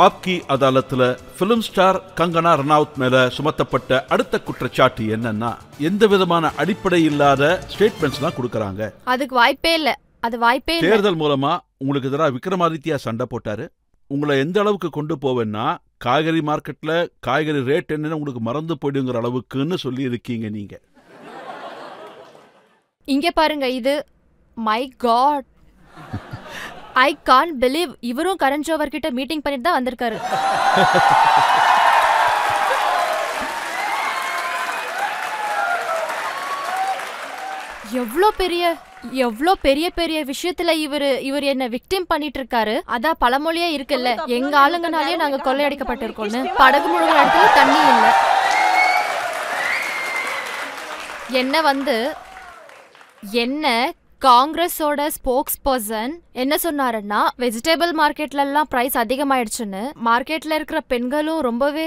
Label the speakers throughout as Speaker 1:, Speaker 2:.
Speaker 1: ஆப்கி அதாலத்துல film star Kangana ரனாவுத் மேல சுமத்தப்பட்ட அடுத்த குற்றச்சாட்டு என்னன்னா எந்த விதமான அடிப்படை இல்லாத ஸ்டேட்மெண்ட்ஸ் தான் கொடுக்கறாங்க.
Speaker 2: அதுக்கு வாய்ப்பே இல்ல. அது வாய்ப்பே இல்ல.
Speaker 1: தேர்தல் மூலமா உங்களுக்கு எதிராக விக்ரமாதித்யா சண்டை போட்டாரு. உங்களை எந்த அளவுக்கு கொண்டு போவேன்னா காய்கறி மார்க்கெட்ல காய்கறி ரேட் என்னன்னு உங்களுக்கு மறந்து போயிடுங்கிற அளவுக்குன்னு சொல்லி இருக்கீங்க நீங்க.
Speaker 2: இங்க பாருங்க, இது my god, I can't believe இவரும் கரண் ஜோஹர் கிட்ட மீட்டிங் பண்ணிட்டு தான் வந்திருக்காரு. எவ்வளோ பெரிய பெரிய விஷயத்துல இவர் என்ன விக்டிம் பண்ணிட்டு இருக்காரு. அதான் பழமொழியே இருக்குல்ல, எங்க ஆளுங்கனாலே நாங்க கொள்ளையடிக்கப்பட்டிருக்கோம்னு. படகு முழுகிற இடத்துல தண்ணி இல்ல. என்ன காங்கிரஸோட ஸ்போக்ஸ் பர்சன் என்ன சொன்னாருன்னா, வெஜிடபிள் மார்க்கெட்ல எல்லாம் பிரைஸ் அதிகமாயிடுச்சுன்னு. மார்க்கெட்ல இருக்கிற பெண்களும் ரொம்பவே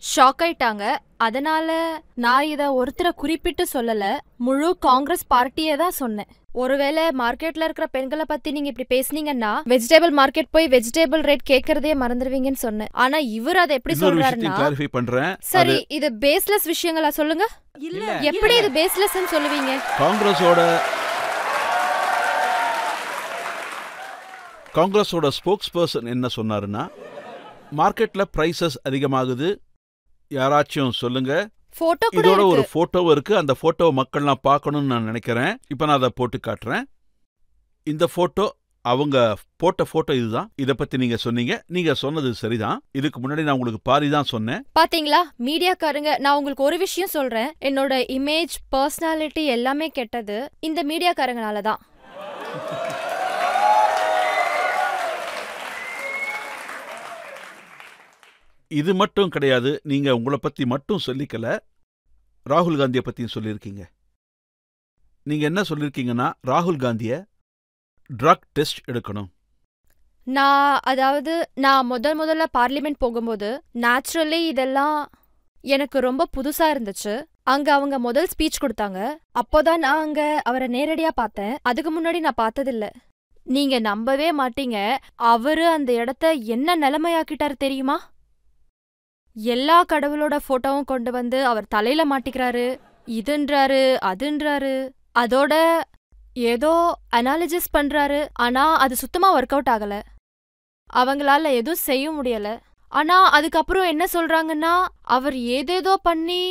Speaker 2: ஷாக் ஆயிட்டாங்க. அதனால நான் இத ஒருத்தரை குறிப்பிட்டு சொல்லல, முழு காங்கிரஸ் பார்ட்டியே தான் சொன்னேன். ஒருவேளை மார்க்கெட்ல இருக்கிற பெண்களை பத்தி நீங்க இப்படி பேசுனீங்கன்னா வெஜிடபிள் மார்க்கெட் போய் வெஜிடபிள் ரேட் கேக்குறதே மறந்துடுவீங்கன்னு சொன்னேன். ஆனா இவர் அதை எப்படி சொல்றாருன்னா, சரி இது பேஸ்லெஸ் விஷயங்களா சொல்லுங்க. எப்படி இது பேஸ்லெஸ்ன்னு சொல்லுவீங்க?
Speaker 1: காங்கிரஸோட ஸ்போக்ஸ் பர்சன் என்ன சொன்னாருன்னா, மார்க்கெட்ல பிரைசஸ் அதிகமாகுது, யாராச்சும் சொல்லுங்க. இதோட ஒரு போட்டோ இருக்கு, அந்த போட்டோவை மக்கள்லாம் பார்க்கணும்னு நான் நினைக்கிறேன். இப்ப நான் அதை போட்டு காட்டுறேன். இந்த போட்டோ அவங்க போட்ட போட்டோ இதுதான். இத பத்தி நீங்க சொன்னீங்க, நீங்க சொன்னது சரிதான். இதுக்கு முன்னாடி நான் உங்களுக்கு பாதி தான் சொன்னேன்.
Speaker 2: பாத்தீங்களா மீடியாக்காரங்க, நான் உங்களுக்கு ஒரு விஷயம் சொல்றேன், என்னோட இமேஜ் பர்சனாலிட்டி எல்லாமே கெட்டது இந்த மீடியாக்காரங்கனால தான்.
Speaker 1: இது மட்டும் கிடையாது, நீங்க உங்களை பத்தி மட்டும் சொல்லிக்கல, ராகுல் காந்தியை பத்தியும் சொல்லியிருக்கீங்க. நீங்க என்ன சொல்லிருக்கீங்கன்னா, ராகுல் காந்திய ட்ரக் டெஸ்ட் எடுக்கணும்.
Speaker 2: நான் முதல்ல பார்லிமெண்ட் போகும்போது நேச்சுரலி இதெல்லாம் எனக்கு ரொம்ப புதுசா இருந்துச்சு. அங்க அவங்க முதல் ஸ்பீச் கொடுத்தாங்க. அப்போதான் நான் அங்க அவரை நேரடியா பார்த்தேன். அதுக்கு முன்னாடி நான் பார்த்ததில்ல. நீங்க நம்பவே மாட்டீங்க, அவரு அந்த இடத்த என்ன நிலைமையாக்கிட்டாரு தெரியுமா? எல்லா கடவுளோட போட்டோவும் கொண்டு வந்து அவர் தலையில மாட்டிக்கிறாரு, இதுன்றாரு அதுன்றாரு. அதோட ஏதோ அனாலிசிஸ் பண்றாரு. ஆனா அது சுத்தமா ஒர்க் அவுட் ஆகல, அவங்களால எதுவும் செய்ய முடியல. ஆனா அதுக்கப்புறம் என்ன சொல்றாங்கன்னா, அவர் ஏதேதோ பண்ணி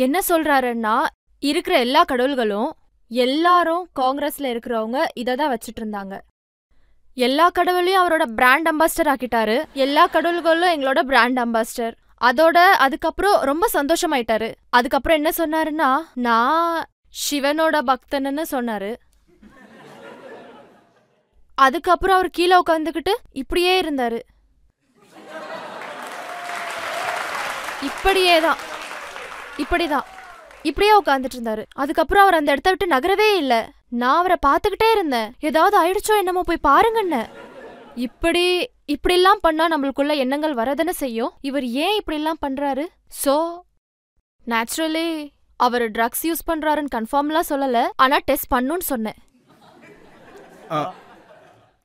Speaker 2: என்ன சொல்றாருன்னா, இருக்கிற எல்லா கடவுள்களும் எல்லாரும் காங்கிரஸ்ல இருக்கிறவங்க இததான் வச்சுட்டு இருந்தாங்க. எல்லா கடவுளையும் அவரோட பிராண்ட் அம்பாசிடர் ஆக்கிட்டாரு. எல்லா கடவுள்களும் எங்களோட பிராண்ட் அம்பாசிடர். அதோட அதுக்கப்புறம் ரொம்ப சந்தோஷமாயிட்டாரு. அதுக்கப்புறம் என்ன சொன்னாருன்னா, நான் சிவனோட பக்தன்னு சொன்னாரு. அதுக்கப்புறம் அவர் கீழே உட்காந்துக்கிட்டு இப்படியே இருந்தாரு. இப்படியே உட்காந்துட்டு இருந்தாரு. அதுக்கப்புறம் அவர் அந்த இடத்த விட்டு நகரவே இல்ல. நான் அவரை பார்த்துக்கிட்டே இருந்தேன், ஏதாவது ஆயிடுச்சோ என்னமோ போய் பாருங்கன்னு. இப்படிலாம் பண்ணா நம்மளுக்குள்ள எண்ணங்கள் வரதானே செய்யும். இவர் ஏன் இப்படிலாம் பண்றாரு? சோ நேச்சுரலி அவர் ட்ரக்ஸ் யூஸ் பண்றாருன்னு கன்ஃபார்ம்லாம் சொல்லல, ஆனா டெஸ்ட் பண்ணுன்னு சொன்னேன்.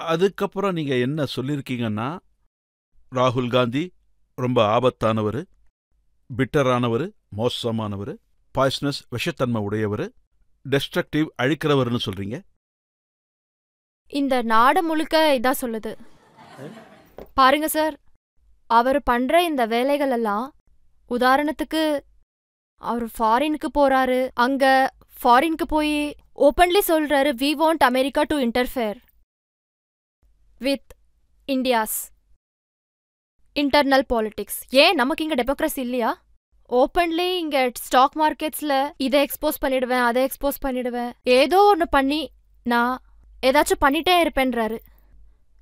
Speaker 1: அதுக்கப்புறம் நீங்க என்ன சொல்லிருக்கீங்கன்னா, ராகுல் காந்தி ரொம்ப ஆபத்தானவர், பிட்டரானவர், மோசமானவர், பாய்சனஸ் விஷத்தன்மை உடையவர், டெஸ்ட்ரக்டிவ் அழிக்கிறவர்னு சொல்றீங்க.
Speaker 2: இந்த நாடு முழுக்க இதான் சொல்லுது. பாருங்க சார், அவர் பண்ற இந்த வேலைகள் எல்லாம், உதாரணத்துக்கு அவர் ஃபாரினுக்கு போறாரு. அங்க ஃபாரினுக்கு போய் ஓப்பன்லி சொல்றாரு, we want America to interfere with India's internal politics. ஏன் நமக்கு இங்க டெமோக்ரஸி இல்லையா? ஓப்பன்லி இங்க ஸ்டாக் மார்க்கெட்ஸ்ல இதை எக்ஸ்போஸ் பண்ணிடுவேன், அதை எக்ஸ்போஸ் பண்ணிடுவேன், ஏதோ ஒன்று பண்ணி நான் ஏதாச்சும் பண்ணிட்டே இருப்பேன்றாரு.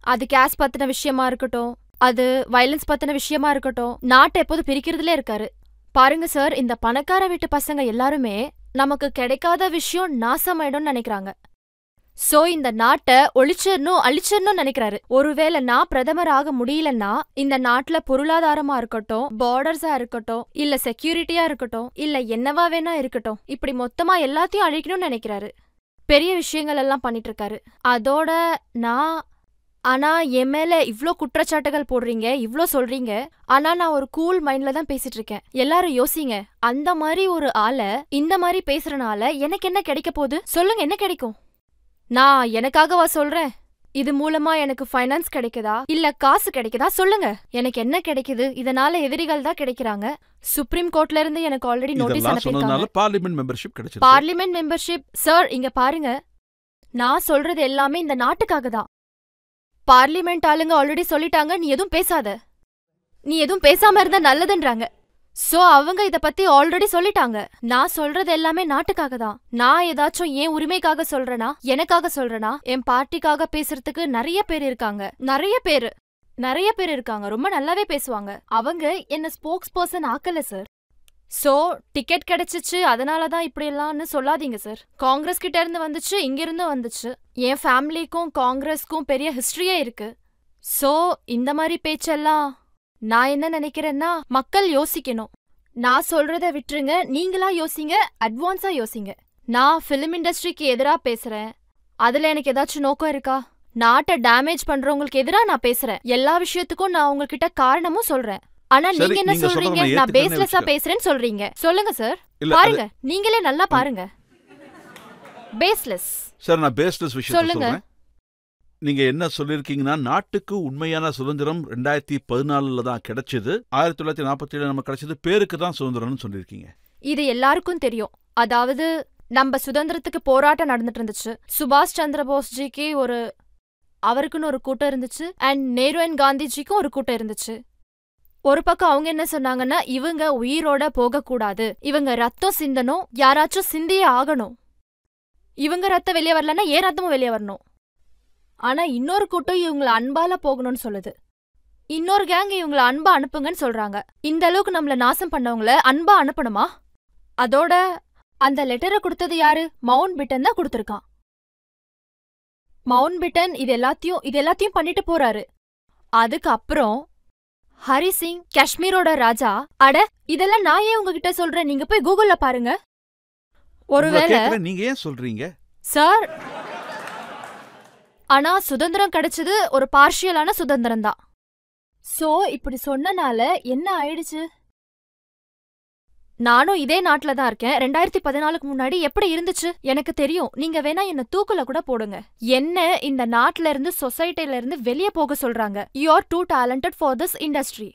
Speaker 2: அது கேஸ் பத்தின விஷயமா இருக்கட்டும், அது வயலன்ஸ் பத்தின விஷயமா இருக்கட்டும், நாட்டை எப்போது பிரிக்கிறதுலே இருக்காரு. பாருங்க சார், இந்த பணக்கார வீட்டு பசங்க எல்லாருமே நமக்கு கிடைக்காத விஷயம் நாசமாயிடும்னு நினைக்கிறாங்க. சோ இந்த நாட்டை அழிச்சிடணும் நினைக்கிறாரு. ஒருவேளை நான் பிரதமர் ஆக முடியலன்னா, இந்த நாட்டுல பொருளாதாரமா இருக்கட்டும், பார்டர்ஸா இருக்கட்டும், இல்ல செக்யூரிட்டியா இருக்கட்டும், இல்ல என்னவா வேணா இருக்கட்டும், இப்படி மொத்தமா எல்லாத்தையும் அழிக்கணும்னு நினைக்கிறாரு. பெரிய விஷயங்கள் எல்லாம் பண்ணிட்டு இருக்காரு. அதோட நான் ஆனா என் மேல இவ்ளோ குற்றச்சாட்டுகள் போடுறீங்க, இவ்ளோ சொல்றீங்க. ஆனா நான் ஒரு கூல் மைண்ட்ல தான் பேசிட்டு இருக்கேன். எல்லாரும் யோசிங்க, அந்த மாதிரி ஒரு ஆள இந்த மாதிரி பேசுறனால எனக்கு என்ன கிடைக்க போகுது? சொல்லுங்க, என்ன கிடைக்கும்? நான் எனக்காகவா சொல்றேன்? இது மூலமா எனக்கு ஃபைனான்ஸ் கிடைக்குதா இல்ல காசு கிடைக்குதா? சொல்லுங்க. எனக்கு என்ன கிடைக்குது? இதனால எதிரிகள் தான் கிடைக்கிறாங்க. சுப்ரீம் கோர்ட்ல இருந்து எனக்கு ஆல்ரெடி நோட்டீஸ் அனுப்பிட்டாங்க.
Speaker 1: பார்லிமென்ட் மெம்பர்ஷிப் கிடைச்சிருக்கு.
Speaker 2: பார்லிமென்ட் மெம்பர்ஷிப் சார், இங்க பாருங்க, நான் சொல்றது எல்லாமே இந்த நாட்டுக்காக தான். பார்லிமெண்ட் ஆளுங்க ஆல்ரெடி சொல்லிட்டாங்க, நீ எதுவும் பேசாத, நீ எதுவும் பேசாம இருந்தா நல்லதுன்றாங்க. சோ அவங்க இத பத்தி ஆல்ரெடி சொல்லிட்டாங்க. நான் சொல்றது எல்லாமே நாட்டுக்காக தான். நான் ஏதாச்சும் என் உரிமைக்காக சொல்றேனா, எனக்காக சொல்றேனா? என் பார்ட்டிக்காக பேசுறதுக்கு நிறைய பேர் இருக்காங்க, நிறைய பேர் இருக்காங்க, ரொம்ப நல்லாவே பேசுவாங்க. அவங்க என்ன ஸ்போக்ஸ் பர்சன் ஆக்கல சார். சோ டிக்கெட் கிடைச்சிச்சு அதனாலதான் இப்படி எல்லாம்னு சொல்லாதீங்க சார். காங்கிரஸ் கிட்ட இருந்து வந்துச்சு, இங்க இருந்து வந்துச்சு. என் ஃபேமிலிக்கும் காங்கிரஸ்க்கும் பெரிய ஹிஸ்டரியே இருக்கு. சோ இந்த மாதிரி பேச்செல்லாம் நான் என்ன நினைக்கிறேன்னா, மக்கள் யோசிக்கணும். நான் சொல்றத விட்டுருங்க, நீங்களா யோசிங்க, அட்வான்ஸா யோசிங்க. நான் ஃபிலிம் இண்டஸ்ட்ரிக்கு எதிரா பேசுறேன், அதுல எனக்கு ஏதாச்சும் நோக்கம் இருக்கா? நாட்டை டேமேஜ் பண்றவங்களுக்கு எதிரா நான் பேசுறேன். எல்லா விஷயத்துக்கும் நான் உங்ககிட்ட காரணமும் சொல்றேன். ஆனா நீங்க என்ன சொல்றீங்க? நான் பேஸ்லெஸ்ஸா பேசுறேன்னு சொல்றீங்க. சொல்லுங்க சார், பாருங்க, நீங்களே நல்லா பாருங்க. பேஸ்லெஸ்
Speaker 1: சார், நான் பேஸ்லெஸ் விஷயம் சொல்றேன். நீங்க என்ன சொல்லிருக்கீங்கன்னா, நாட்டுக்கு உண்மையான சுதந்திரம் 2014 தான் கிடைச்சது, 1947 நம்ம கிடைச்சது பேருக்கு தான் சுதந்திரம்னு சொல்லிருக்கீங்க.
Speaker 2: இது எல்லாருக்கும் தெரியும். அதாவது நம்ம சுதந்திரத்துக்கு போராட்டம் நடந்துட்டு இருந்துச்சு. சுபாஷ் சந்திர போஸ்ஜிக்கு அவருக்குன்னு ஒரு கூட்டம் இருந்துச்சு, அண்ட் நேரு அண்ட் காந்திஜிக்கும் ஒரு கூட்டம் இருந்துச்சு. ஒரு பக்கம் அவங்க என்ன சொன்னாங்கன்னா, இவங்க உயிரோட போகக்கூடாது, இவங்க ரத்தம் சிந்தனும், யாராச்சும் சிந்தியே ஆகணும், இவங்க ரத்தம் வெளியே வரலன்னா ஏன் ரத்தமும் வெளியே வரணும். ஆனா இன்னொரு கூட்டம் இவங்கள அன்பால போகணும்னு சொல்லுது. இன்னொரு கேங் இவங்கள அன்பா அனுப்புங்கன்னு சொல்றாங்க. இந்த அளவுக்கு நம்மள நாசம் பண்ணவங்கள அன்பா அனுப்பணுமா? அதோட அந்த லெட்டரை கொடுத்தது யாரு? மவுண்ட் பிட்டன் தான் கொடுத்திருக்கான். மவுண்ட் பிட்டன் இது எல்லாத்தையும் பண்ணிட்டு போறாரு. அதுக்கப்புறம் ஹரிசிங், காஷ்மீரோட ராஜா. அட, இதெல்லாம் நான் ஏன் உங்ககிட்ட சொல்றேன்? நீங்க போய் கூகுள்ல பாருங்க. ஒருவேளை
Speaker 1: நீங்க ஏன் சொல்றீங்க
Speaker 2: சார்? ஆனா சுதந்திரம் கிடைச்சது ஒரு பார்ஷியலான சுதந்திரம் தான். சோ இப்படி சொன்னனால என்ன ஆயிடுச்சு? நானும் இதே நாட்டுல தான் இருக்கேன். 2014க்கு முன்னாடி எப்படி இருந்துச்சு எனக்கு தெரியும். நீங்க வேணா என்ன தூக்குல கூட போடுங்க. என்ன இந்த நாட்டுல இருந்து, சொசைட்டில இருந்து வெளியே போக சொல்றாங்க. You are too talented for this industry.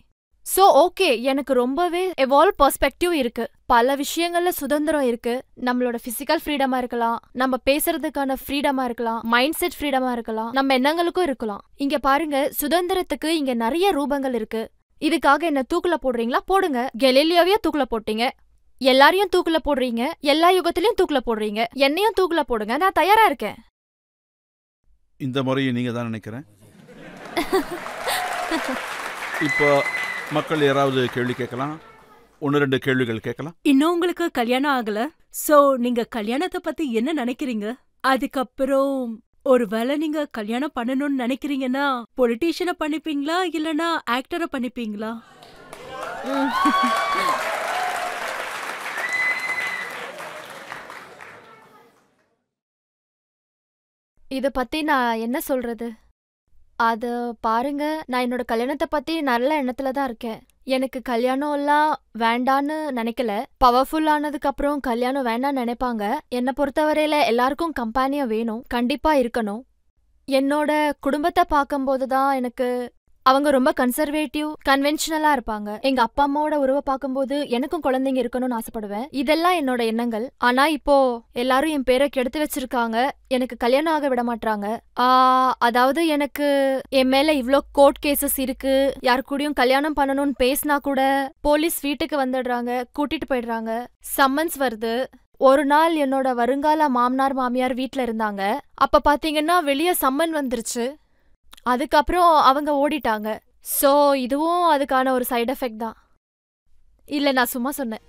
Speaker 2: So okay, எனக்கு ரொம்பவே எவால்வ் பெர்ஸ்பெக்டிவ் இருக்கு. பல விஷயங்கள்ல சுதந்திரம் இருக்கு. நம்மளோட பிசிக்கல் ஃப்ரீடமா இருக்கலாம், நம்ம பேசுறதுக்கான ஃப்ரீடமா இருக்கலாம், மைண்ட் செட் ஃப்ரீடமா இருக்கலாம், நம்ம எண்ணங்களுக்கும் இருக்கலாம். இங்க பாருங்க, சுதந்திரத்துக்கு இங்க நிறைய ரூபங்கள் இருக்கு. இதுக்காக என்ன தூக்குல போடுறீங்களா? போடுங்க. கெலிலியோவையும் தூக்குல போட்டீங்க, எல்லாரையும் தூக்குல போடுறீங்க, எல்லா யுகத்திலயும் தூக்குல போடுறீங்க, என்னையும் தூக்குல போடுங்க, நான் தயாரா இருக்கேன்.
Speaker 1: இந்த முறையை நீங்க தான் நினைக்கிறேன். இப்போ மக்கள் யாராவது கேள்வி கேட்கலாம், 1-2 கேள்விகள் கேட்கலாம்.
Speaker 3: இன்னும் உங்களுக்கு கல்யாணம் ஆகல, சோ நீங்க கல்யாணத்தை பத்தி என்ன நினைக்கிறீங்க? அதுக்கப்புறம் ஒருவேளை நீங்க கல்யாணம் பண்ணணும்னு நினைக்கிறீங்கன்னா பொலிட்டீஷியனை பண்ணிப்பீங்களா இல்லனா ஆக்டரை பண்ணிப்பீங்களா?
Speaker 2: இத பத்தி நான் என்ன சொல்றது? அது பாருங்க, நான் என்னோட கல்யாணத்தை பத்தி நல்ல எண்ணத்துல தான் இருக்கேன். எனக்கு கல்யாணம் எல்லாம் வேண்டான்னு நினைக்கல. பவர்ஃபுல் ஆனதுக்கு அப்புறம் கல்யாணம் வேண்டான்னு நினைப்பாங்க. என்னை பொறுத்தவரையில எல்லாருக்கும் கம்பெனியும் வேணும், கண்டிப்பா இருக்கணும். என்னோட குடும்பத்தை பார்க்கும்போதுதான் எனக்கு அவங்க ரொம்ப கன்சர்வேட்டிவ், கன்வென்ஷனலா இருப்பாங்க. எங்க அப்பா அம்மாவோட உறவை பார்க்கும்போது எனக்கும் குழந்தைங்க இருக்கணும்னு ஆசைப்படுவேன். இதெல்லாம் என்னோட எண்ணங்கள். ஆனா இப்போ எல்லாரும் என் பேரை கெடுத்து வச்சிருக்காங்க, எனக்கு கல்யாணம் ஆக விட மாட்டாங்க. அதாவது எனக்கு என் மேல இவ்ளோ கோர்ட் கேசஸ் இருக்கு. யாரு கூடயும் கல்யாணம் பண்ணணும்னு பேசினா கூட போலீஸ் வீட்டுக்கு வந்துடுறாங்க, கூட்டிட்டு போயிடுறாங்க, சம்மன்ஸ் வருது. ஒரு நாள் என்னோட வருங்கால மாமனார் மாமியார் வீட்ல இருந்தாங்க. அப்ப பாத்தீங்கன்னா வெளியே சம்மன் வந்துருச்சு. அதுக்கப்புறம் அவங்க ஓடிட்டாங்க. சோ இதுவும் அதுக்கான ஒரு சைடு எஃபெக்ட் தான். இல்ல, நான் சும்மா சொன்னேன்.